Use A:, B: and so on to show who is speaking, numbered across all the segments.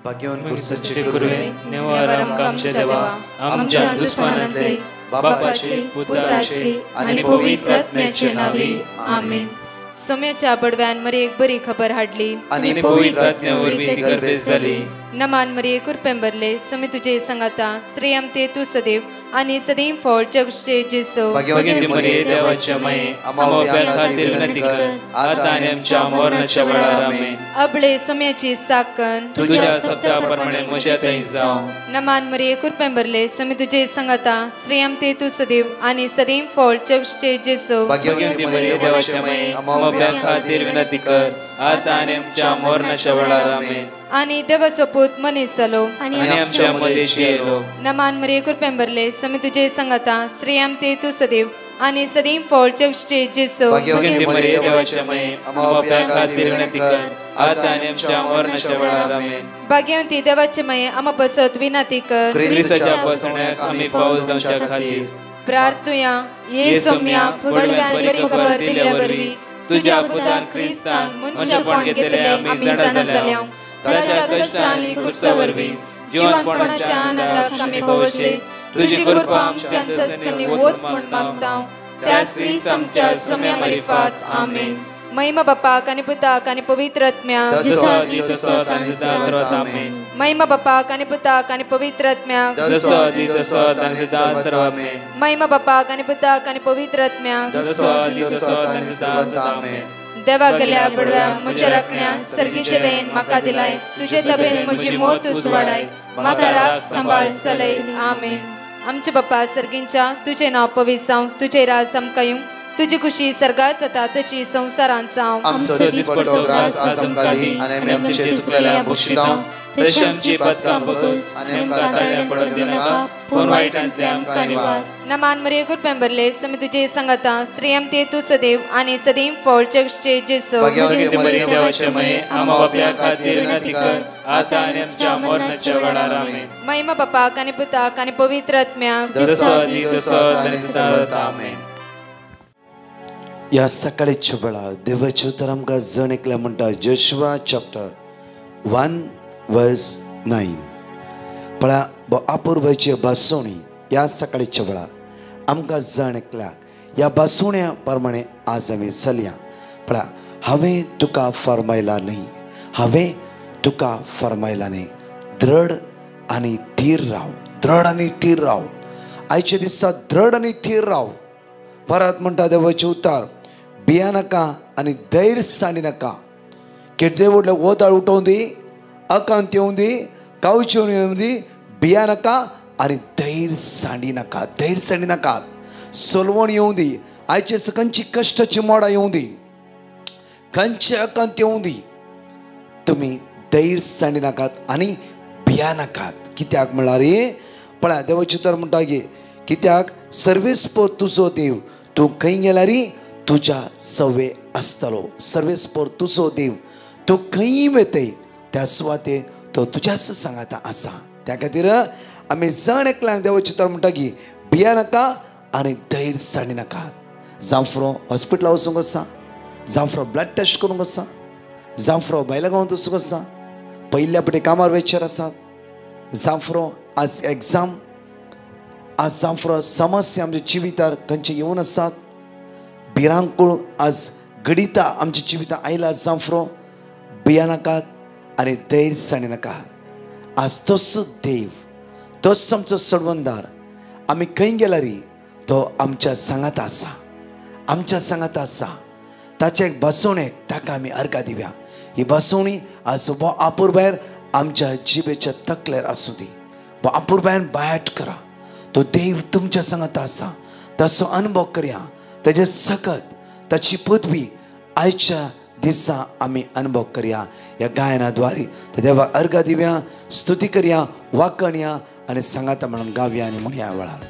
A: भाग्यवान कुर्साचे कुरुवे
B: निवार आमच्या देवा आमच्या दुश्मनांतले बापाचे पुत्राचे आणि पवित्र आत्म्याचे नावे आमेन.
C: सोम्याच्या बडव्यान मरे एक बरी खबर हाडली
A: आणि पवित्र आत्म्यावर भीती गर्देश झाली.
C: नमान मरे कुरपेंबरले सोमे तुझे संगाता श्रेयम ते तू सदैव आणि सदैव फळ जगचे जेसो.
A: भाग्यवती मरिये देवाच्या माये आम्हा खातीर विनंती कर आता आणि आमच्या मरणाच्या वेळार आमेन.
C: अबळे सोम्याची साकन
A: तुझ्या शब्दाप्रमाणे म्हज्या थंय जावं.
C: नमान मरे कुरपेंबरले सोमे तुझे संगाता श्रेयम ते तू सदैव आणि सदैव फळ जगचे जेसो.
A: भाग्यवती मरिये देवाच्या माये आम्हा खातीर विनंती कर आता आणि आमच्या मरणाच्या वेळार आमेन.
C: आणि देवाचो पूत मनीस जालो
A: आणि आमच्या मध्येशी येलो.
C: नमान मरिये कुरपेंबरले सोमे तुझे संगाता श्रेयम ते तू सदैव आणि सदैव फळ जगचे जेसो.
A: भाग्यवती मरिये देवाच्या माये आम्हा खातीर विनंती कर आता आणि आमच्या मरणाच्या वेळार आमेन.
C: भाग्यवती देवाचे माये आम्हा बसत विनंती कर
A: ख्रिस्ताच्या बसण्याक आम्ही पावस जावच्या खातीर
C: प्रार्थुया. ये सोम्या बडव्यान बरी खबर दिल्या वरवी तुझ्या पुतान ख्रिस्तान मनशापण घेतले आम्ही जाणा जाल्या. ताच्या कष्टांनी कुर्सावरवी जीवनपणाच्या आनंदाक आम्ही पावसे. तुझी कृपा आमच्या अंतस्करणी वोत म्हण मागता त्याच ख्रिस्त आमच्या सोम्या मार्फत आमेन. महिमा बापाक आणि पुताक आणि पवित्र आत्म्याक महिमा बापाक आणि पुताक आणि पवित्र आत्म्याक महिमा बापाक आणि पुताक आणि पवित्र आत्म्याक देवा गेल्या बडव्या म्हज्या राखण्या सर्गीचे देण म्हाका दिलाय. तुझे तबेन म्हजी मोत तूं वाडाय म्हाका राख सांबाळ चलय आमेन. आमचे बापा सर्गींच्या तुझे नाव पवित्र जावं. तुझे राज आमकां येवं. तुझी खुशी सर्गात जाता तशी संसारांत जावं.
A: आमचो दिसपट्टो ग्रास आज आमकां दी आनी आमी आमचे सुकलेल्या बक्षितां तशी आमची पदकां बगस आनी आमकां ताळ्या पडूंक दिनाका पूण वायटांतले आमकां निवार.
C: नमान मरिये कुरपेंबरले सोमे तुझे संगाता श्रेयम ते तू सदैव आणि सदैव फळ जगचे जेसो.
A: भाग्यवती मरिये देवाचे माये आम्हा बापया खातीर विनंती कर आता आनी आमच्या मरणाच्या वेळार आमेन.
C: महिमा बापाक आणि पुताक आणि पवित्र आत्म्याक
A: आमेन.
D: या सकाळीच्या वेळार देवाचे उतर आमकां जण एकल्या म्हणटा जोशुआ चॅप्टर 1:9. पळा अपूर्वाची बसवणी या सकाळीच्या वेळार आमकां जण एकल्याक या बसवण्या प्रमाणे आज आमी चलया. पळा हांवें तुका फरमायला न्ही, हांवें तुका फरमायला न्ही. दृढ आनी थीर राव, दृढ आनी थीर राव. आयच्या दिसा दृढ आनी थीर राव. परत म्हणटा देवाचे उतार भिया नाका आनी धैर्य सांडी नाका. किडे व्हडले वोताळ उठोवन दी, अकांत येवं दी, कावच्योन येवं दी. भिया नाका आनी धैर्य सांडी नाका, धैर्य सांडी नाकात. सोलवण येवं दी. आयचे खंयची कश्टाची मोडां येवं दी, खंयचे अकांत येवं दी. तुमी धैर्य सांडी नाकात आनी भिया नाकात. कित्याक म्हणल्यार पळय देवाचे उतर म्हणटा गे कित्याक सर्वेस्पर तुजो देव. तूं खंय गेल्यार तुज्या सवे आसतलो. सर्वेस्पर तुजो देव. तूं खंय वेतय त्या सुवाते तो तुज्याच सांगाता आसा. त्या खातीर आमी जण एकल्यांक देवाचे उतर म्हणटा की भिया नाका आनी धैर्य सांडी नाकात. जावं हॉस्पिटलां वचूंक आसा, जावं ब्लड टेस्ट करूंक आसा, जावं भायल्या गांवांत वचूंक आसा, पयल्या फावटी कामार वेचर आसात, जावं आज एग्जाम, आज जावं समस्या आमच्या जिवितार खंयचे येवन आसात, भिरांकूळ आज घडिता आमच्या जिवितां आयला. जावं भिया नाकात आनी धैर्य सांडी नाकात. आज तोच देव, तोच आमचो सडवंदार. आमी खंय गेल्यार तो आमच्या सांगात आसा, आमच्या सांगात आसा. ताच्या एक बसवणेक ताका आमी अर्घ दिवया. ही बसवणी आज वो आपूर भायर आमच्या जिबेच्या तकलेर आसूं दी. वो आपूर भायर बायट करा. तो देव तुमच्या सांगात आसा. ताचो अनुभव करया. ताचे सकत ताची पदवी आयच्या दिसा आमी अनुभव करया. ह्या गायनाद्वारे तर देवाक अर्घ दिवया, स्तुती करया, वाकणया आनी सांगाता म्हणून गावया आनी म्हणया वेळार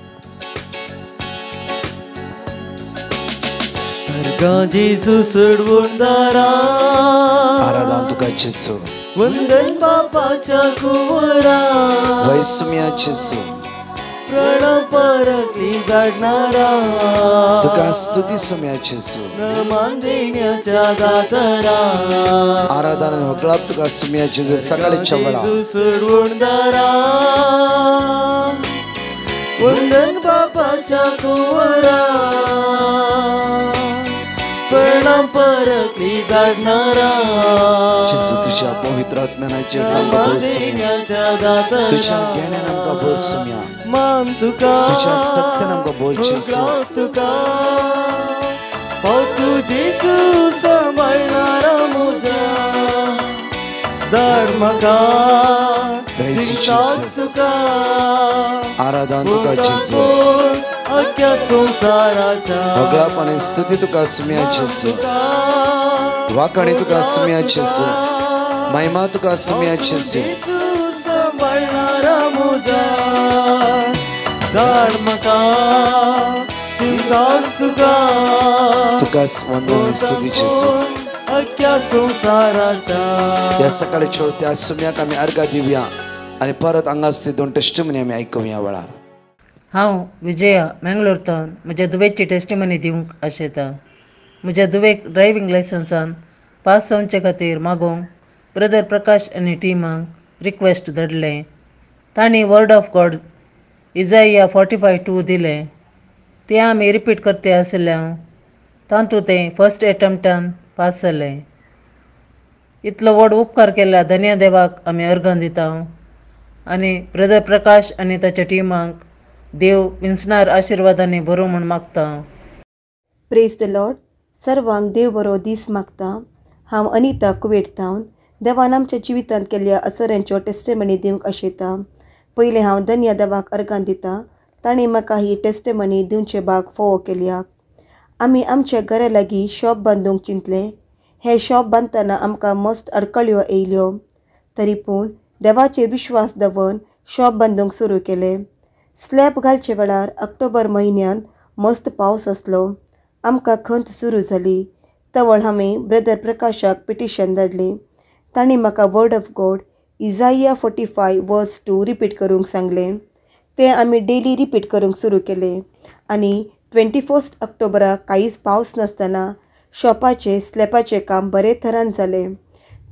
B: जेसू सोडवणदारा
D: आराधना तुका जेसू.
B: वंदन बापाच्या कुवरा
D: वैसम्या जेसू.
B: प्रण परती धाडणारा
D: तुका स्तुती सुम्या जेजू
B: मान देण्याच्या दातरा
D: आराधना हो कळप तुका सुम्या जेजू सकाळच्या वेळा
B: सोडवणदारा वंदन बापाच्या कुंवरा प्रणाम परती धाडणारा
D: जेजू तुझ्या पवित्र आत्म्याचे संग भर सुम्या तुझ्या ध्यानान आमकां भर सुम्या
B: मान तुका
D: तुझ्या सत्यान आमकां भर जेजू
B: तुका हो तू जेजू सांभाळणारा म्हज्या धाड म्हाका
D: Praise you, Jesus.
B: तुका
D: आराधना तुका जेजू
B: अख्ख्या संसाराच्या
D: भगळापणे स्तुती तुका सुम्या जेजू वाखाणी तुका सुम्या जेजू महिमा तुका सुम्या जेजू
B: सांभाळणारा म्हज्या धाड म्हाका दिवसाक
D: तुका वंदन स्तुती जेजू
B: अख्ख्या संसाराच्या
D: या सकाळी छोट्या सुम्याक आमी अर्घा दिवया आणि परत हांगासली 2 टेस्टिमनी आमी आयकुया वेळार
E: हांव विजया मँगलोरतून म्हज्या दुवेची टेस्टिमनी दिवंक आशेता. म्हज्या दुवेक ड्रायव्हिंग लायसन्सान पास जावचे खातीर मागोवंक ब्रदर प्रकाश आनी टिमाक रिक्वेस्ट धाडलें. तांणी वर्ड ऑफ गॉड इजाइया 45:2 दिलें. तें आमी रिपीट करते आसल्यां तातूंत तें फर्स्ट एटॅम्प्टान पास जालें. इतलो व्हड उपकार केला धन्य देवाक आमी अर्घां दिता आनी ब्रदर प्रकाश आनी ताच्या टिमाक देव विन्सनार आशिर्वादांनी बरो म्हूण मागता.
F: Praise the Lord. सर्वांक देव बरो दीस मागता. हांव अनिता कुवेटावन देवान आमच्या जिवितांत केल्ल्या असरांच्यो टेस्टिमनी दिवंक आशेता. पयलें हांव धन्य देवाक अर्घां दिता. ताणें म्हाका ही टेस्टिमनी दिवचे भाग फोव केल्याक. आमी आमच्या घरा लागीं शॉप बांदूंक चिंतलें. हे शॉप बांदतना आमकां मस्त अडकळ्यो येयल्यो. तरी पूण देवाचेर विश्वास दवरून शॉप बांदूंक सुरू केलें. स्लॅब घालचे वेळार ऑक्टोबर म्हयन्यांत मस्त पावस आसलो. आमकां खंत सुरू जाली. तवळ हांवें ब्रदर प्रकाशाक पिटिशन धाडली. ताणें म्हाका वर्ड ऑफ गॉड इजाइया 45:2 रिपीट करूंक सांगलें. तें आमी डेली रिपीट करूंक सुरू केलें आनी 21 ऑक्टोबराक कांयच पावस नासतना शॉपाचें स्लॅबाचें काम बरे तरान जालें.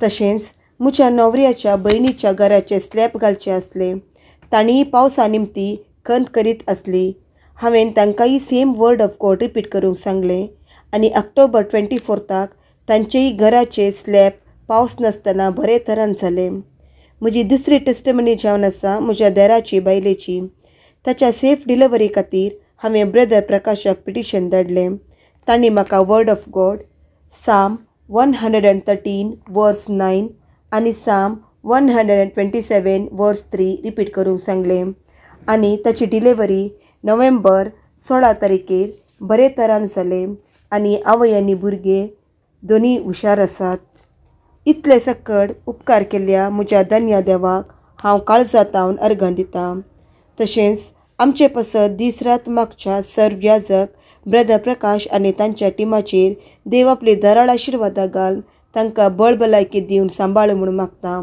F: तशेंच म्हज्या न्हवऱ्याच्या भयणीच्या घराचें स्लॅब घालचें आसलें. ताणीय पावसा निमती खंत करीत आसली. हांवें तांकांय same word of God repeat करूंक सांगलें आनी ऑक्टोबर 24 तांचेय घराचे स्लॅब पावस नासतना बरे तरान जालें. म्हजी दुसरी टेस्टिमनी जावन आसा म्हज्या देराची बायलेची. ताच्या सेफ डिलिव्हरी खातीर हांवें ब्रदर प्रकाशाक पिटिशन धाडलें. तांणी म्हाका वर्ड ऑफ गॉड साम 113:9 आनी साम 127:3 रिपीट करूंक सांगलें आनी ताची डिलिव्हरी नोव्हेंबर 16 तारखेर बरे तरान जालें आनी आवय आनी भुरगे दोनी हुशार आसात. इतले सकट उपकार केल्ल्या म्हज्या धन्य देवाक हांव काळजांतावन अर्घां दितां. तशेंच आमचे पसत दीस रात मागच्या सर्व्याजक ब्रदर प्रकाश आनी तांच्या टिमाचेर देव आपली दराळ आशिर्वादा घाल तांकां बळभलायकी दिवन सांबाळ म्हूण मागता.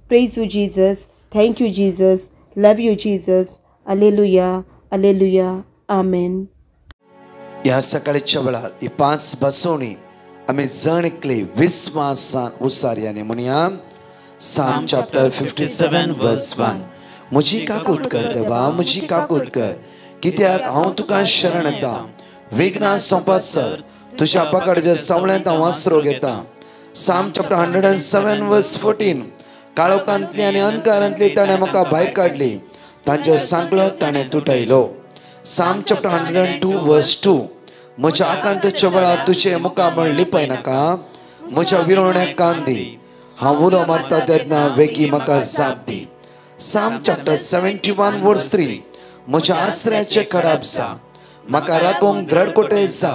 F: Praise you Jesus. Thank you Jesus. Love you Jesus. Hallelujah hallelujah. Amen.
D: ह्या सकाळच्या वेळार ही 5 बसवणी आमी जणकली विस्वासान उसार्याने म्हणया. साम चॅप्टर 57:1. म्हजी काकूत कर देवा, म्हजी काकूत कर, कित्याक हांव तुका शरण येता. विघ्नां सोंपासर तुज्या पकडच्या सवळ्यांत हांव आसरो घेता. साम चॅप्टर 107:14. काळोखांतली आनी अंधकारांतली ताणें म्हाका भायर काडली. तांचो सांकलो ताणें तुटयलो. साम चॅप्टर 102:2. म्हज्या आकांताच्या वेळार तुजे मुखामळ लिपय नाका. म्हज्या विरोवण्याक कान दी. हांव उलो मारता तेन्ना वेगी म्हाका जाप दी. साम चॅप्टर 71:3. म्हज्या आसऱ्याचे खडाप जा. म्हाका राखोंक द्रड कोटे जा,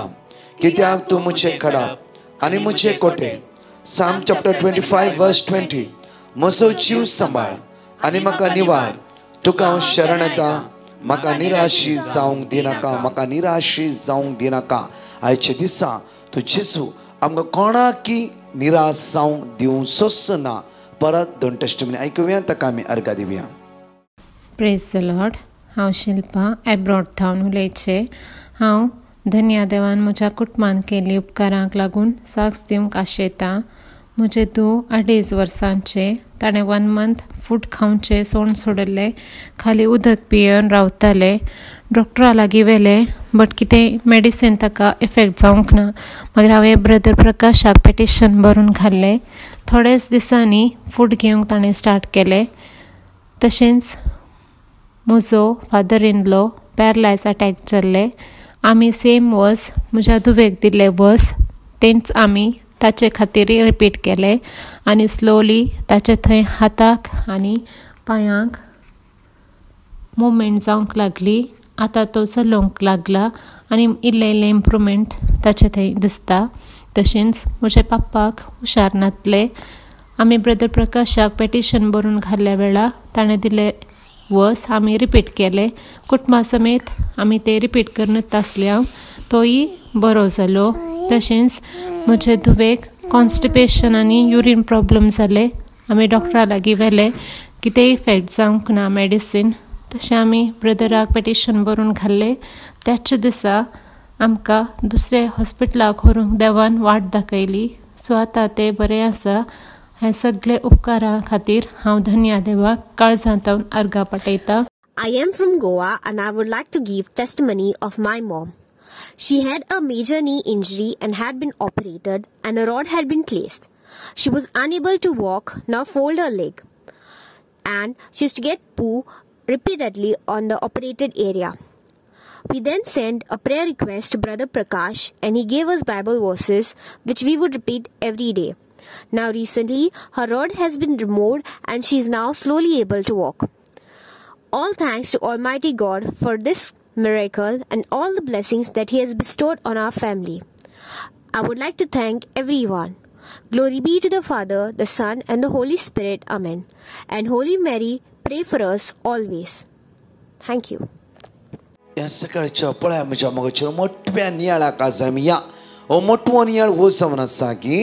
D: कित्याक तूं म्हजें खडाप आनी म्हजें कोटे. साम चॅप्टर 25:20. म्हजो जीव सांबाळ आनी म्हाका निवार. तुका हांव शरण येता. म्हाका निराशी जावंक दिनाका. म्हाका निराशी जावंक दिनाका. आयचे दिसा तूं जेजू आमकां कोणाकी निराश जावंक दिवंक सोंस ना. परत 2 टेस्टिमनी आयकुया, ताका आमी अर्घां दिवया.
G: Praise the Lord. हांव शिल्पा एब्रॉड थावन उलयचें. हांव धन्या देवान म्हज्या कुटुंबान केल्ली उपकारांक लागून साक्ष दिवंक आशेतां. म्हजें धूव 2.5 वर्सांचें. ताणें 1 मंथ फूड खावचें सोडलें. खाली उदक पियेवन रावतालें. डॉक्टरा लागीं व्हेलें बट कितें मेडिसीन ताका इफेक्ट जावंक ना. मागीर हांवें ब्रदर प्रकाशाक पेटिशन बरोवन घाल्लें. थोड्याच दिसांनी फूड घेवंक ताणें स्टार्ट केलें. तशेंच म्हजो father in law paralyse attack जाल्ले. आमी सेम वॉस म्हज्या धुवेक दिल्ले वॉस तेंच आमी ताचे खातीर रिपीट केले आनी स्लोली ताचे थंय हाताक आनी पांयांक मुवमेंट जावंक लागली. आतां तो चलोवंक लागला आनी इल्लें इल्लें इम्प्रूवमेंट ताचे थंय दिसता. तशेंच म्हज्या पप्पाक हुशार नासलें. आमी ब्रदर प्रकाशाक पेटिशन बरोवन घाल्ल्या वेळार ताणें दिले वस आमी रिपीट केले. कुटुंबा समेत आमी ते रिपीट करनत आसल्यार तोय बरो जालो. तशेंच म्हजे धुवेक कॉन्स्टिपेशन आनी युरीन प्रॉब्लम जाले. आमी डॉक्टरा लागीं व्हेलें कितें इफेक्ट जावंक ना मेडिसीन. तशें आमी ब्रदराक पेटिशन बरोवन घाल्लें. त्याच दिसा आमकां दुसऱ्या हॉस्पिटलाक व्हरूंक देवान वाट दाखयली. सो आतां तें बरें आसा. हे सगळे उपकारा खातीर हांव धन्या देवाक काळजांतवन अर्गां पाठयतां.
H: I am from Goa and I would like to give testimony of my mom. She had a major knee injury and had been operated and a rod had been placed. She was unable to walk nor fold her leg and she used to get poo repeatedly on the operated area. We then sent a prayer request to Brother Prakash and he gave us Bible verses which we would repeat every day. Now recently, her rod has been removed and she is now slowly able to walk. All thanks to Almighty God for this miracle and all the blessings that He has bestowed on our family. I would like to thank everyone. Glory be to the Father, the Son and the Holy Spirit. Amen. And Holy Mary, pray for us always. Thank you.
D: या सकाळच्या पळया म्हज्या मगाचेर मोठ्या नियाळाक आज आमी या हो मोठो नियाळ हो जावन आसा की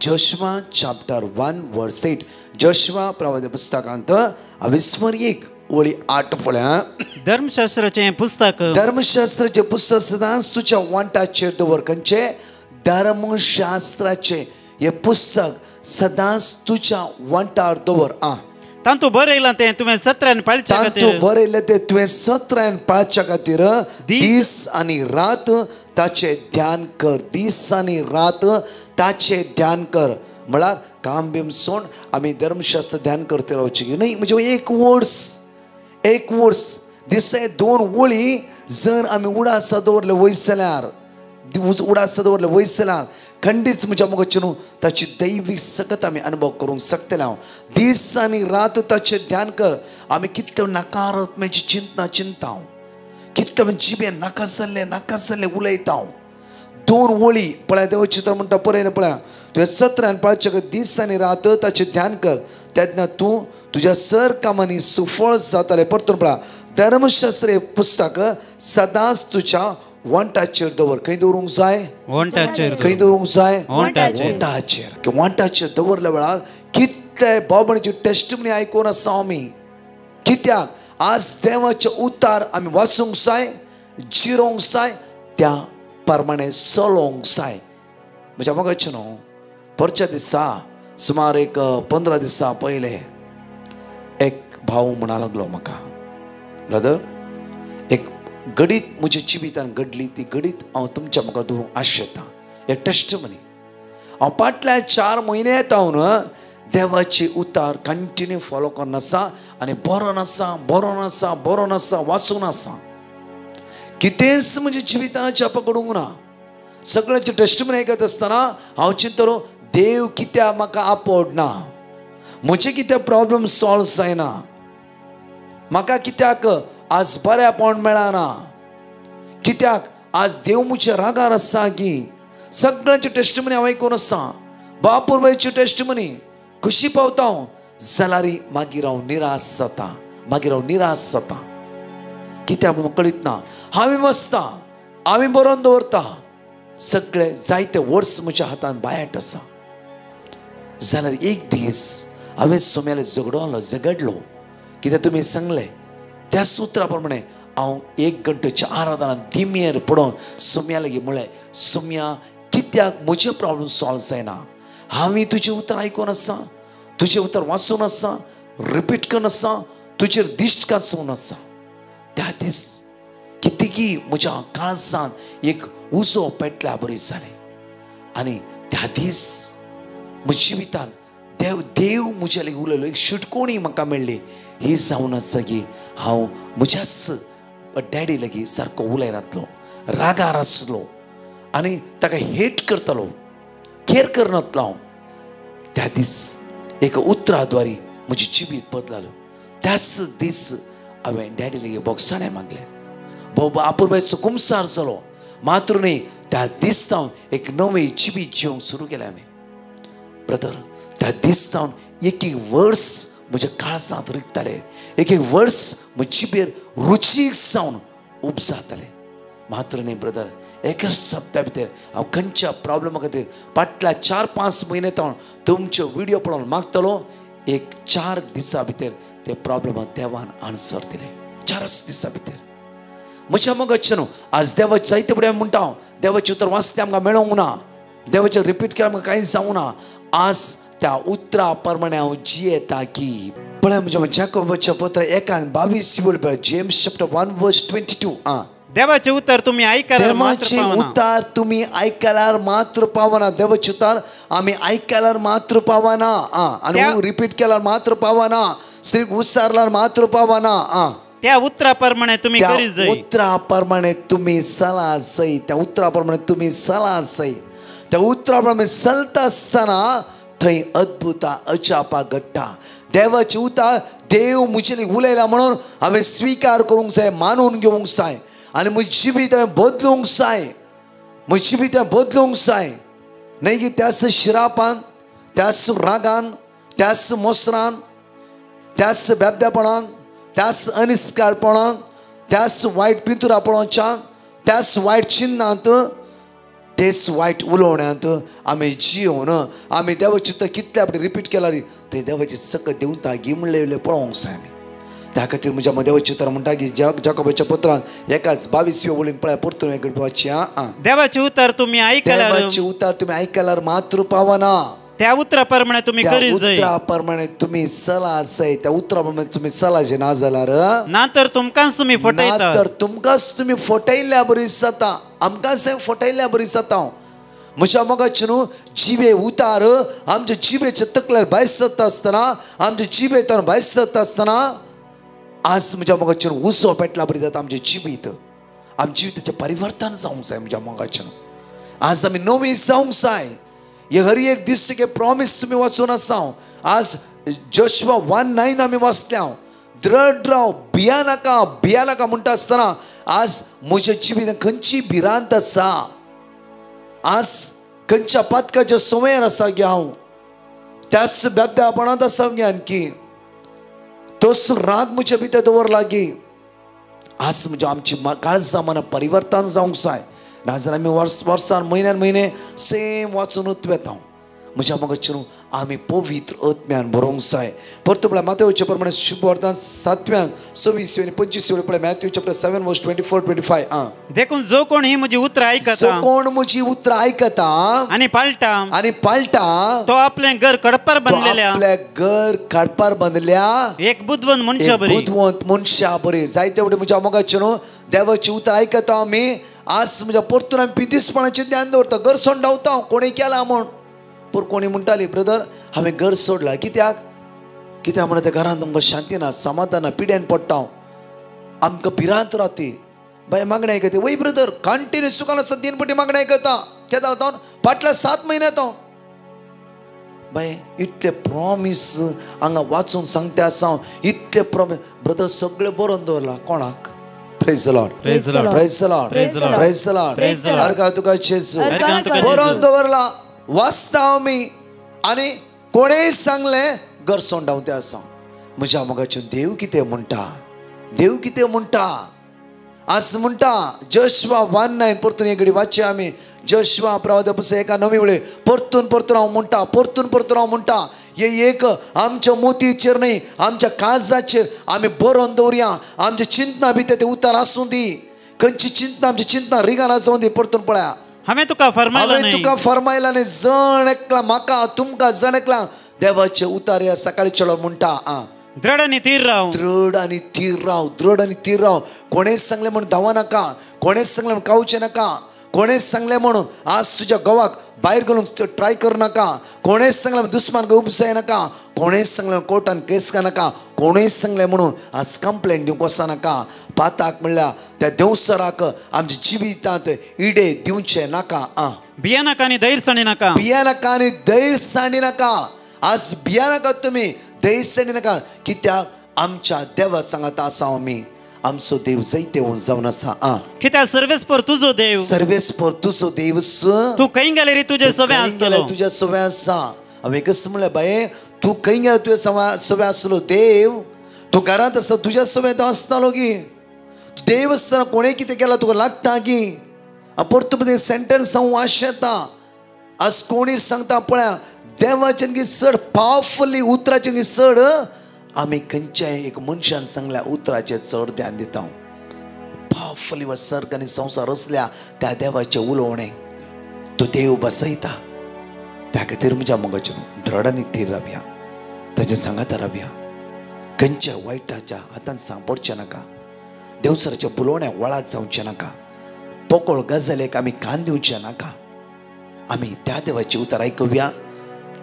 D: जोशुआ चॅप्टर 1 वर्स 8. जोशुआ प्रवादी पुस्तकांत 21 ओळी 8 पळया.
B: धर्मशास्त्राचें पुस्तक
D: सदांच तुज्या वांटाचेर दवर. खंयचे धर्मशास्त्राचे हे पुस्तक सदांच तुज्या वांटार दवर.
B: तांतू बरयलां तें तुवें सत्रान पाळच्या खातीर.
D: तांतू बरयलें तें तुवें सत्रान पाळच्या खातीर दीस आनी रात ताचें ध्यान कर. दीस आनी रात ताचें ध्यान कर. म्हळ्यार काम बिम सोड आमी धर्मशास्त्र ध्यान करते रावची न्ही. म्हणजे एक वर्स दिसा 2 वळी जर आमी उडासा दवरले वयसल्यार खंडीच म्हज्या मोगाचेर ताची दैवीक सकत आमी अनुभव करूंक शकतले. हांव दीस आनी रात ताचें ध्यान कर. आमी कितले नकारात्मेची चिंता कितले जिबे नाका जाल्ले उलयता. 2 वळी पळय देव चित्र म्हणटा पळयलें पळया तुवें सत्रान पाळचें दीस आनी रात ताचें ध्यान कर. तेन्ना तूं तुज्या सर कामांनी सुफळ जातालें. परतून पळया धर्मशास्त्र पुस्तक सदांच तुज्या वांटाचेर दवर. खंय दवरूंक जाय? खंय दवरूंक जाय? वांटाचेर दवरल्या वेळार कितले बाबणीची टेस्टिमनी आयकून आसा आमी. कित्याक आज देवाचे उतार आमी वाचूंक जाय, जिरोंक जाय, त्या प्रमाणे चलोवंक जाय. म्हज्या मोगाचें न्हू परच्या दिसा सुमार एक 15 दिसा पयले एक भाव म्हणा लागलो म्हाका, ब्रदर एक घडीत म्हज्या जिवितान घडली ती घडीत हांव तुमच्या म्हाका दवरूंक आशेतां. एक टेस्टिमनी हांव फाटल्या 4 म्हयने हांव देवाची उतार कंटिन्यू फॉलो करन आसा आनी बरो नासा वाचून आसा. कितेंच म्हज्या जिवितान पकडूंक ना. सगळ्यांचे टेस्टिमनी आयकत आसतना हांव चिंतलो देव कित्याक म्हाका आपडना, म्हजे कित्याक प्रॉब्लम सॉल्व जायना, म्हाका कित्याक आज बरेपण मेळना, कित्याक आज देव म्हज्या रागार आसा की. सगळ्यांचे टेस्टिमनी हांव आयकून आसा. बापूरबाईची टेस्टिमनी खुशी पावता हांव जाल्यार मागीर हांव निराश जाता. कित्याक म्हाका कळीत ना. हांवें वचता हांवें बरोवन दवरता सगळे जायते वर्स म्हज्या हातान बायट आसा. जाल्यार एक दीस हांवें सोम्याले झगडलो कित्याक तुमी सांगले त्या सुत्रा प्रमाणे हांव 1 घंटेच्या आराधनान दिमेर पडोवन सोम्या लागीं म्हळें, सोम्या कित्याक म्हजे प्रॉब्लेम सॉल्व जायना? हांवें तुजें उतर आयकून आसा, तुजें उतर वाचून आसा, रिपीट करून आसा, तुजेर दिश्ट घासून आसा. त्या दीस कितेंकी म्हज्या काळजांत एक उजो पेटल्या बरी जालें. आनी त्या दीस म्हज्या जिवितान देव म्हज्या लागीं उलयलो. एक शिटकोणी म्हाका मेळ्ळी. ही जावन आसा की हांव म्हज्याच डॅडी लागीं सारको उलयनातलो, रागार आसलो आनी ताका हेट करतालो, केअर करनातलो हांव. त्या दीस एक उतराद्वारी म्हजें जिवीत बदललो. त्याच दीस हांवें डॅडी लागीं बोगसाणें मागलें. बाबा आपुरबायचो कुमसार जालो, मात्र न्ही त्या दीस जावन एक नवें जिवीत जिवंक सुरू केलें हांवें. ब्रदर, त्या दीस जावन एक वर्स म्हज्या काळजांत रिगताले, एक वर्स म्हजे जिबेर रुचीक जावन उपजाताले. मात्र न्ही ब्रदर, एका सप्त्या भितर हांव खंयच्या प्रॉब्लेमा खातीर फाटल्या 4-5 म्हयने जावन तुमच्यो व्हिडिओ पळोवन मागतलो. एक 4 दिसां भितर ते प्रॉब्लेमाक देवान आन्सर दिले. 4च दिसां भितर. म्हज्या मोगाचें न्हू, आज देवाचे जायते फुडें म्हणटा हांव, देवाचें उतर वाचतें आमकां मेळोंक ना, देवाचें रिपीट केल्यार आमकां कांय जावं ना. आज त्या उतरा प्रमाणे हांव जियेता की पळय. म्हज्या जाकोबाच्या पत्र 1:22 जेम्स चॅप्टर 1:22.
B: देवाचे उतर तुम्ही ऐकल्यार
D: देवाचे उतर तुम्ही ऐकल्यार मात्र पावना. देवाचे उतर आम्ही ऐकल्यार मात्र पावना. आणि रिपीट केल्यार मात्र पावना. श्री उच्चारल्यार मात्र पावना.
B: त्या उतराप्रमाणे तुम्ही करीत जाय.
D: उतराप्रमाणे तुम्ही चला जाय. त्या उतराप्रमाणे तुम्ही चला जाय. त्या उतराप्रमाणे चलता असताना थंय अद्भुता अजापा घडटा. देवाचे उतर देव म्हजे उलयला म्हणून हांवें स्वीकार करूंक जाय, मानून घेवंक जाय. आनी म्हजें जिवीत हांवें बदलूंक जाय. म्हजें जिवीत हांवें बदलूंक जाय. न्हय की त्याच शिरापान, त्याच रागान, त्याच मोसरान, त्याच बेबदेपणान, त्याच अनिश्काळपणान, त्याच वायट पितुरापणाच्यान, त्याच वायट चिन्नांत, तेच वायट उलोवण्यांत आमी जिवन आमी देवाचें उतर कितले आपणे रिपीट केला रे ते देवाचे सकत देवता गी म्हणले पळोवंक जाय आमी. त्या खातीर म्हज्या देवाचें उतर म्हणटा की जाकोबाच्या पत्रांत 1:22 वळीन पळय परतून वाचची.
B: देवाचे उतर तुम्ही ऐकल्यार,
D: देवाचे उतर तुम्ही ऐकल्यार मात्र पावना.
B: त्या उतराप्रमाणे तुम्ही करीत जाय.
D: उतराप्रमाणे तुम्ही चला जाय. त्या उतराप्रमाणे तुम्ही चलाचे ना जाल्यार
B: नातर तुमकांच तुम्ही फटयता.
D: नातर तुमकांच तुम्ही फटयल्या बरी जाता. आमकांच फटयल्या बरी जाता. म्हज्या मोगाचे न्हू जिबे उतार आमच्या जिबेच्या तकल्यार भायर सरता आसतना, आमच्या जिबेंतल्यान भायर सरता आसतना आज म्हज्या मोगाचे उसो पेटला बरी जाता. आमचें जिवीत, आमच्या जिविताचें परिवर्तन जावंक जाय. म्हज्या मोगाचे आज आमी नवी जावंक जाय. हे हर एक दीस प्रॉमिस तुम्ही वाचून आसा. आज जोशुआ 1:9 आमी वाचल्या. दृढ राव, भिया नाका, भिया नाका म्हणटा आसतना आज म्हज्या जिवितांत खंयची भिरांत आसा, आज खंयच्या पातकाच्या संवयर आसा की हांव त्याच बेबदेपणांत आसा की आणकी तोच राग म्हज्या भितर दवरला की आज म्हणजे आमची काळजां मना परिवर्तन जावंक जाय. नाजाल्यार आमी वर्सान म्हयने सेम वाचून येता. म्हज्या मोगाचे न्हू आमी पवित्र आत्म्यान बरोवंक जाय. परतो पळय माथेवचे प्रमाणे शुभ वर्तान 7:26 आनी 25 पळय मॅथ्यू चॅप्टर 7:24-25.
B: देखून जो कोण ही म्हजी उतरां ऐकता,
D: जो कोण म्हजी उतरां ऐकता
B: आणि
D: पाळटा
B: तो आपले घर कडपार बांदलेल्या,
D: आपल्या घर कडपार बांदल्या
B: एक बुद्धवंत मनशा बरी.
D: बुद्धवंत मनशा बरी. जायते वटेन म्हज्या मोगाचे न्हू देवाची उतरां आयकता आमी. आज म्हज्या परतून आमी पितीसपणाचें ध्यान दवरता. घर सोडून कोणी केला म्हूण. पूण कोणी म्हणटाली ब्रदर हांवें घर सोडला कित्याक म्हणून त्या घरांत आमकां शांती ना, समाधान ना, पिड्यान पडटा. आमकां भिरांत रावती. बाय मागणें आयकता. वय ब्रदर कंटिन्यू सुखान आसा 3 फावटी मागणें आयकता. केदां जावन फाटल्या 7 म्हयन्यांत बाय इतले प्रॉमीस हांगा वाचून सांगता आसा. इतले प्रॉमीस ब्रदर सगळें बरोवन दवरला. कोणाक? Praise the Lord.
B: Praise the Lord.
D: Praise the Lord.
B: Praise the Lord.
D: Praise the Lord.
B: Praise the Lord.
D: अर्घा तुका जेजू.
B: अर्घा तुका
D: बरोवन
B: जेजू.
D: दवरला. वाचता आमी आनी कोणेय सांगलें घर सोंडाव तें आसा. म्हज्या मोगाचे देव कितें म्हणटा, देव कितें म्हणटा आज म्हणटा जोशुआ 1:9 परतून एक घडी वाचचे आमी. जोशुआ प्रवादी पुस्तक 1:9 परतून हांव म्हणटा, परतून हांव म्हणटा हे एक आमच्या मोतीचेर न्ही आमच्या काळजाचेर आमी बरोवन दवरया. आमच्या चिंतना भितर ते उतार आसूं दी. खंयची चिंतना आमची चिंतना रिगान आसूं दी. परतून पळया
B: हांवें तुका
D: फरमायला न्ही जण एकला म्हाका तुमकां जण एकला देवाचे उतार ह्या सकाळी चलो म्हणटा
B: दृढ आणि थीर राव.
D: दृढ आणि थीर राव. दृढ आणि थीर राव. कोणेच सांगले म्हणून धांवा नाका. कोणेच सांगले म्हणून कावचे नाका. कोणेच सांगले म्हणून आज तुझ्या गवाक भायर घालूंक ट्राय करूं नाका. कोणेच सांगले म्हणून दुस्मान उपसाय नाका. कोणेच सांगले म्हणून कोर्टान केस का नाका. कोणेच सांगले म्हणून आज कंप्लेंट दिवंक वचा नाका. पाताक म्हणल्यार त्या देवसराक आमच्या जिवितांत इडे दिवचे नाका.
B: भिया नाका आनी धैर्य साणी नाका.
D: भिया नाका आनी धैर्य साणी नाका. आज भिया नाका तुम्ही धैर्य साणी नाका. कित्याक आमच्या देवा सांगात आसा आमी आमचो देव जायते जावन आसा.
B: कित्याक सर्वेस्पर तुजो देव.
D: सर्वेस्पर तुजो देव.
B: तूं खंय गेले रे तुजे सवे आसतलो.
D: तुज्या सवे आसा. हांवें कसं म्हणलें बाये तूं खंय गेले तुज्या सवे आसलो देव. तूं घरांत आसता तुज्या सवे तो आसतालो गी. देव आसतना कोणें कितें केलां तुका लागता गी. परतून सेंटेन्स हांव वाश येता. आज कोणी सांगता पळया देवाच्यान चड पावरफुली उतराचें चड आमी खंयच्याय एक मनशान सांगल्या उतराचेर चड ध्यान दिता. पावरफुली वा सर्ग आनी संवसार असल्या त्या देवाचे उलोवणें तो देव बसयता. त्या खातीर म्हज्या मोगाचेर दृढ आनी थीर रावया. ताच्या सांगात रावया. खंयच्या वायटाच्या हातान सांपडचें नाका. देवसराच्या बुलोवण्या वळाक जावचें नाका. पोकळ गजालेक आमी कान दिवचे नाका. आमी त्या देवाचे उतर आयकुया.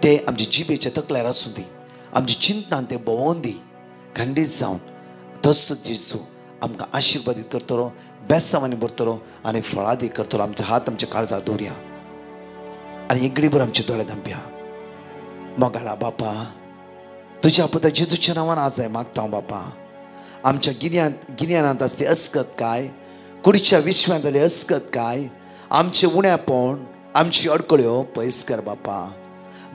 D: ते आमच्या जिबेच्या तकल्यार आसूं दी. आमची चिंतनान ते भोंवून दी. खंडीत जावन तसो जेजू आमकां आशिर्वादीत करतलो. बेसांवांनी भरतलो आनी फळादी करतलो. आमचे हात आमच्या काळजार दवरया आनी एकडीभर आमचे दोळे धांपया. मोगाळा बापा तुज्या पुता जेजूच्या नांवान आज हांव मागता बापा. आमच्या गिन्यानांत आसली अस्कत काय कुडीच्या विश्वांत जाली अस्कत काय आमचे उण्यापण आमची अडकळ्यो पयस कर बापा.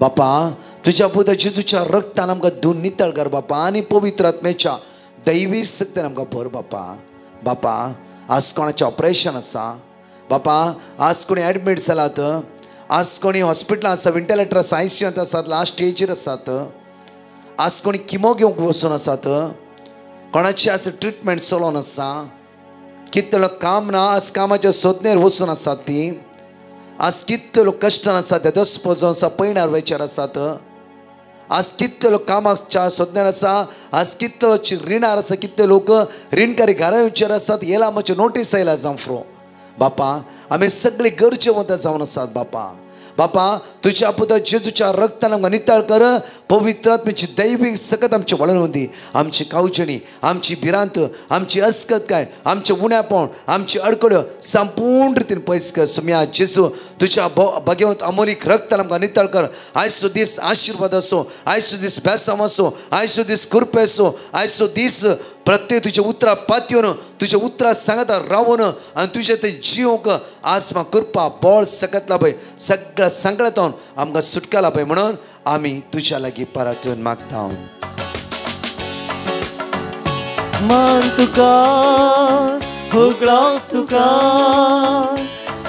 D: बापा तुझ्या पुता जेजूच्या रक्तान आमकां धुवन नितळ कर बापा आनी पवित्र आत्मेच्या दैवी शक्तीन आमकां भर बापा. बापा आज कोणाचें ऑपरेशन आसा बापा. आज कोणी एडमीट जालात. आज कोणी हॉस्पिटलांत आसा वेंटिलेटर आसा आयसीयूंत आसात लास्ट स्टेजीर आसात. आज कोणी किमो घेवंक वचून आसात. कोणाची आज ट्रिटमेंट चलोवन आसा. कितलो काम ना आज कामाच्या सोदनेर वचून आसात ती. आज कितले लोक कश्टान आसात. ते दसपोजो आसा पैणार वेचार आसात. आज कितले लोक कामाच्या सोदण्यार आसा. आज कितले रिणार आसा. कितले लोक रीणकारी घरा येवचेर आसात. येला मातशें नोटीस आयला जांफ्रो बापा. आमी सगळी गरजेवंत जावन आसात बापा. बापा तुझ्या पुता जेजूच्या रक्तान आमकां नितळ कर. पवित्र आत्मेची दैवीक सकत आमचे वळून दी. आमची कावचणी आमची भिरांत आमची अस्कत काय आमचे उण्यापण आमची अडकड्यो संपूर्ण रितीन पयस कर. सुम्या जेजू तुझ्या भगवंत अमोलीक रक्तान आमकां नितळ कर. आयचो दीस आशिर्वाद असो. आयचो दीस बेसांव असो. आयचो दीस कृपे असो. आयचो दीस प्रत्येक तुझे उतरां पातयेवन तुझे उतरां सांगता रावून आनी तुजें तें जिवंक आज म्हाका कृपा बळ सकत लाभय. सगळ्या संकटांतून आमकां सुटका लाभय म्हणून आमी तुज्या लागीं परतून मागता.
I: मान तुका होगळाव तुका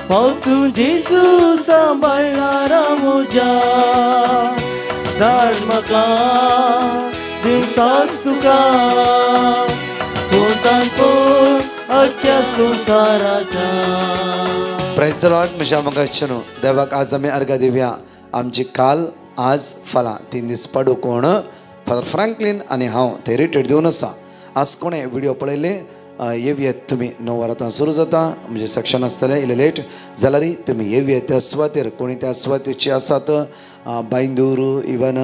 I: पावतून जेजू सांबाळणारा म्हज्या. धाड म्हाका दिवंक साक्ष तुका कोणतान कोण अख्ख्या संवसाराच्या.
D: Praise the Lord. म्हज्या मोगाचेर देवाक आज आमी अर्घ दिवया. आमची काल आज फाल्यां 3 दीस पडून फादर फ्रँकलीन आनी हांव थंय रिट्रीट दिवन आसा. आज कोणें व्हिडिओ पळयले येवयेत तुमी 9 वरांतान सुरू जाता. म्हणजे सेक्शन आसतलें इल्लें लेट जाल्यार तुमी येवयेत त्या सुवातेर. कोणी त्या सुवातेची आसात बांदूर इवन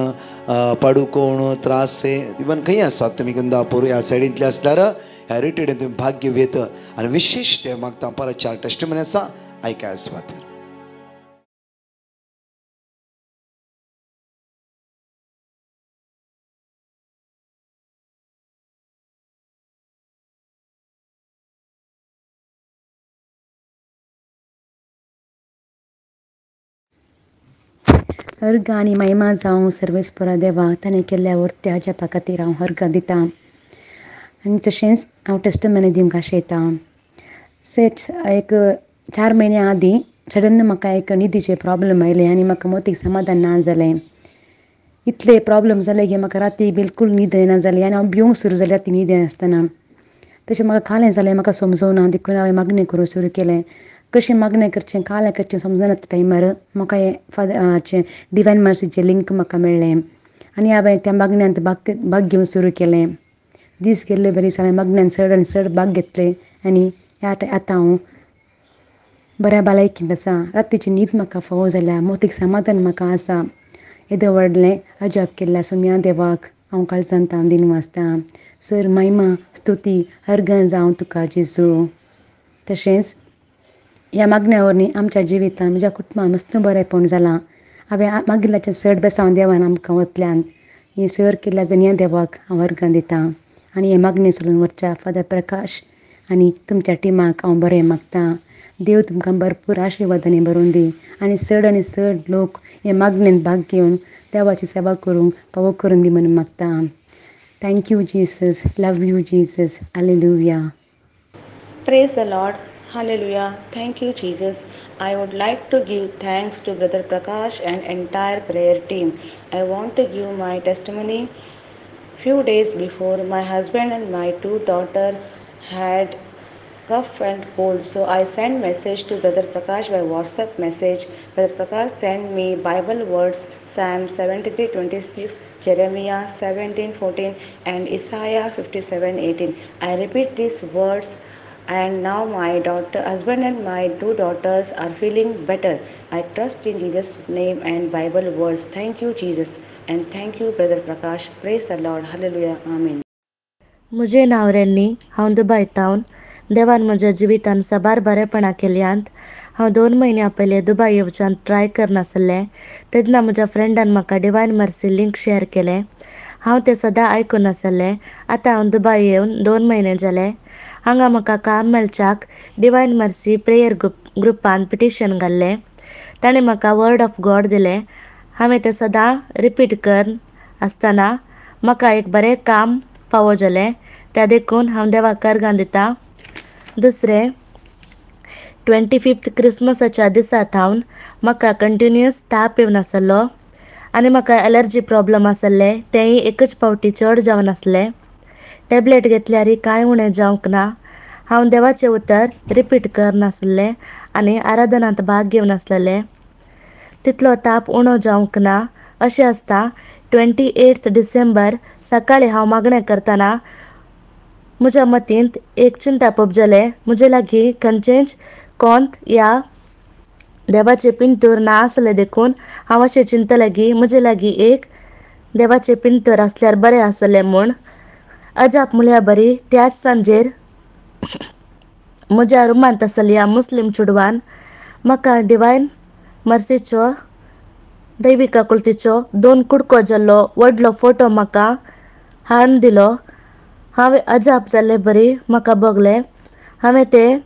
D: पडुकोण त्रासे इवन खंय आसात तुमी कुंदापूर ह्या सायडींतले आसल्यार ह्या रिट्रीटीन तुमी भाग घेवयेत. आनी विशेश ते मागता परत 4 टेस्टिमनी आसा ऐका सुवातेर.
J: अर्घ आनी महिमा जावं सर्वेस्परा देवा ताणें केल्ल्या वर्त्या जपा खातीर हांव अर्घ दितां. आनी तशेंच हांव टेस्टमनी दिवंक आशयतां. एक 4 म्हयन्या आदीं सडन म्हाका एक न्हिदीचे प्रॉब्लम आयले आनी म्हाका मोतीक समाधान ना जालें. इतले प्रॉब्लम जाले की म्हाका राती बिलकूल न्हीद येना जाली आनी हांव भिवंक सुरू जाल्यार ती न्हीद येनासतना. तशें म्हाका कालें जालें, म्हाका समजूना, देखून हांवें मागणें करूंक सुरू केलें. कशें मागणें करचें कालें करचें समजना त्या टायमार म्हाका हें डिवायन मर्सीचें लिंक म्हाका मेळ्ळें आनी हांवें त्या मागण्यांत भाग घेवंक सुरू केलें. दीस गेल्ले बरेस हांवें मागण्यांत चड आनी चड भाग घेतले आनी आतां हांव बऱ्या भलायकेंत आसा. रातीची न्हीद म्हाका फावो जाल्या, मोतीक समाधान म्हाका आसा. येदें व्हडलें अजाप केल्ल्या सोम्या देवाक हांव काळजांत दिनवासतां. सर महिमा स्तुती अर्गां जावं तुका जेजू. तशेंच ह्या मागण्या वरवीं आमच्या जिवितांत म्हज्या कुटुंबांत मस्त बरेंपण जालां. हांवें मागिल्ल्याचें चड बेसांव देवान आमकां वतल्यान ही सर केल्ल्या जनिया देवाक हांव अर्गां दितां आनी हे मागणी चलून वरच्या फादर प्रकाश आनी तुमच्या टिमाक हांव बरें मागतां. देव तुमकां भरपूर आशिर्वादांनी भरून दी आनी चड लोक हे मागणेंत भाग घेवन देवाची सेवा करूंक फावो करून दी म्हणून मागतां. Thank you, Jesus. Love you, Jesus. Hallelujah.
K: Praise the Lord. Hallelujah. Thank you, Jesus. I would like to give thanks to Brother Prakash and entire prayer team. I want to give my testimony. Few days before, my husband and my 2 daughters had cough and cold, so I sent message to Brother Prakash by WhatsApp message. Brother Prakash sent me Bible words, Psalm 73:26, Jeremiah 17:14 and Isaiah 57:18. I repeat these words and now my husband and my 2 daughters are feeling better. I trust in Jesus' name and Bible words. Thank you, Jesus, and thank you, Brother Prakash. Praise the Lord. Hallelujah. Amen.
L: म्हजें नांव रेन्नी. हांव दुबयतावन देवान म्हज्या जिवितांत साबार बरेपणां केल्यांत. हांव 2 म्हयन्या पयलीं दुबय येवच्यान ट्राय करनासलें. तेन्ना म्हज्या फ्रेंडान म्हाका डिवायन मर्सी लिंक शेअर केलें. हांव तें सदां आयकून नासलें. आतां हांव दुबय येवन 2 म्हयने जाले. हांगा म्हाका काम मेळच्याक डिवायन मर्सी प्रेयर ग्रुपान पिटिशन घाल्लें. ताणें म्हाका वर्ड ऑफ गॉड दिलें. हांवें तें सदां रिपीट करन आसतना म्हाका एक बरें काम फावो जालें. त्या देखून हांव देवाक अर्गां दितां. दुसरें 25th क्रिसमसाच्या दिसांत म्हाका कंटिन्युअस ताप येवन आसलो आनी म्हाका एलर्जी प्रॉब्लम आसले. तेंय एकच फावटी चड जावन आसलें. टॅबलेट घेतल्यारय कांय उणें जावंक ना. हांव देवाचें उतर रिपीट करनासलें आनी आराधनांत भाग घेवनासलें. तितलो ताप उणो जावंक ना. अशें आसता 28 डिसेंबर सकाळीं हांव मागणें करतना म्हज्या मतींत एक चिंता पोपजलें. म्हजे लागीं खंयचेंच कोंत या देवाचें पिंतूर ना आसलें देखून हांव अशें चिंतलें की म्हजे लागीं एक देवाचें पिंतूर आसल्यार बरें आसलें म्हूण. अजाप म्हळ्यार बरी त्याच सांजेर म्हज्या रुमांत आसल्या मुस्लीम चेडवान म्हाका डिवायन मर्सीचो दैवीक आकृतीचो 2 कुडको जाल्लो व्हडलो फोटो म्हाका हाडून दिलो. हांवें अजाप जाल्लें बरी म्हाका भोगलें. हांवें तें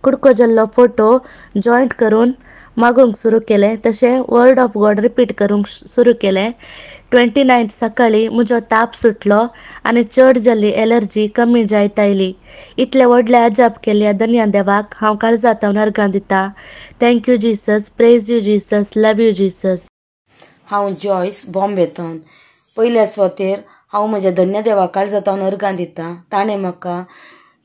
L: कुडको जाल्लो फोटो जॉयंट करून मागूंक सुरू केलें. तशें वर्ड ऑफ गॉड रिपीट करूंक सुरू केलें. 29 सकाळीं म्हजो ताप सुटलो आनी चड जाल्ली एलर्जी कमी जायत आयली. इतलें व्हडलें अजाप केल्ल्या धन्य देवाक हांव काळजांतल्यान अर्गां दितां. Thank you Jesus. Praise you Jesus. Love you Jesus.
K: हांव जॉयस बॉम्बेतावन. पयल्या सुवातेर हांव म्हज्या धन्य देवाक काळजांतल्यान अर्गां दितां. ताणें म्हाका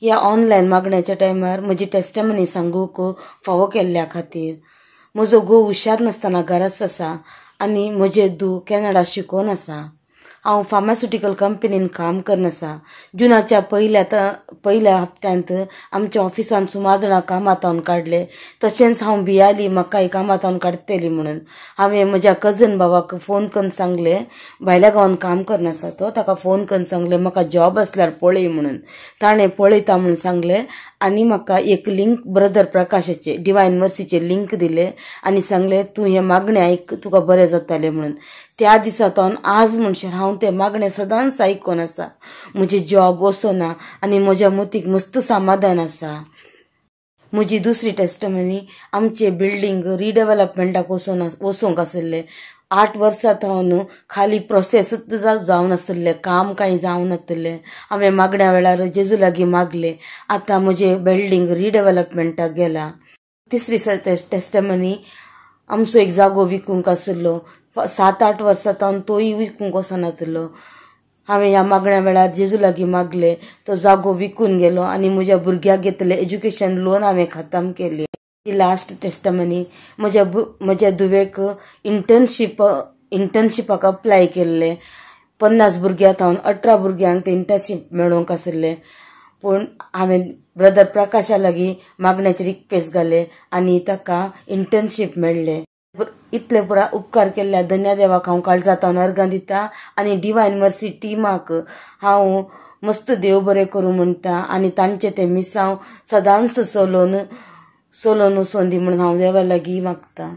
K: ह्या ऑनलायन मागण्याच्या टायमार म्हजी टेस्टमनी सांगूंक फावो केल्ल्या खातीर. म्हजो घोव हुशार नासतना गरज आसा आनी म्हजे धूव कॅनडा शिकोवन आसा. हांव फार्मास्युटिकल कंपनीन काम करनासा. जुनाच्या पयल्या हप्त्यांत आमच्या ऑफिसान सुमार जाणां कामांतावन काडले. तशेंच हांव भियाली म्हाकाय कामांतावन काडटली म्हणून. हांवें म्हज्या कजन भावाक फोन करून सांगलें, भायल्या गांवांत काम करनासा तो, ताका फोन करून सांगलें म्हाका जॉब असल्यार पळय म्हणून. ताणें पळयता म्हणून सांगलें आनी म्हाका एक लिंक ब्रदर प्रकाशाचे डिवायन मर्सीचे लिंक दिले आनी सांगलें तूं हें मागणें आयक तुका बरें जातलें म्हणून. त्या दिसांतल्यान आज म्हणशार हांव तें मागणें सदांच आयकून आसा. म्हजी जॉब वचना आनी म्हज्या मतीक मस्त समाधान आसा. म्हजी दुसरी टेस्टमनी आमचे बिल्डींग रिडेव्हलपमेंटाक वचोंक आसलें. 8 वर्सां हांव खाली प्रोसेसच जावन आसलें, काम कांय जावन नासलें. हांवें मागण्या वेळार जेजू लागीं मागलें. आतां म्हजें बिल्डींग रिडेव्हलपमेंटाक गेलां. तिसरी टेस्टमनी आमचो एक जागो विकूंक आसलो. 7-8 वर्सां जावन तोय विकूंक वचनातलो. हांवें ह्या मागण्या वेळार जेजू लागीं मागले, तो जागो विकून गेलो आनी म्हज्या भुरग्याक घेतले एज्युकेशन लोन हांवें खतम केली. ही लास्ट टेस्टमनी. म्हज्या धुवेक इंटर्नशिपाक अप्लाय केल्ले. 50 भुरग्यांक हांव 18 भुरग्यांक ते इंटर्नशीप मेळोवंक आसले, पूण हांवें ब्रदर प्रकाशा लागीं मागण्याचे रिक्वेस्ट घाले आनी ताका इंटर्नशीप मेळ्ळे. इतले पुरा उपकार केल्ल्या धन्यदेवाक हांव काळजांतल्यान अर्गां दिता आनी डिवायन मर्सी टिमाक हांव मस्त देव बरें करूं म्हणटा आनी तांचे ते मिसांव सदांच सोलोन वचोन दी म्हणून हांव देवा लागीं मागता.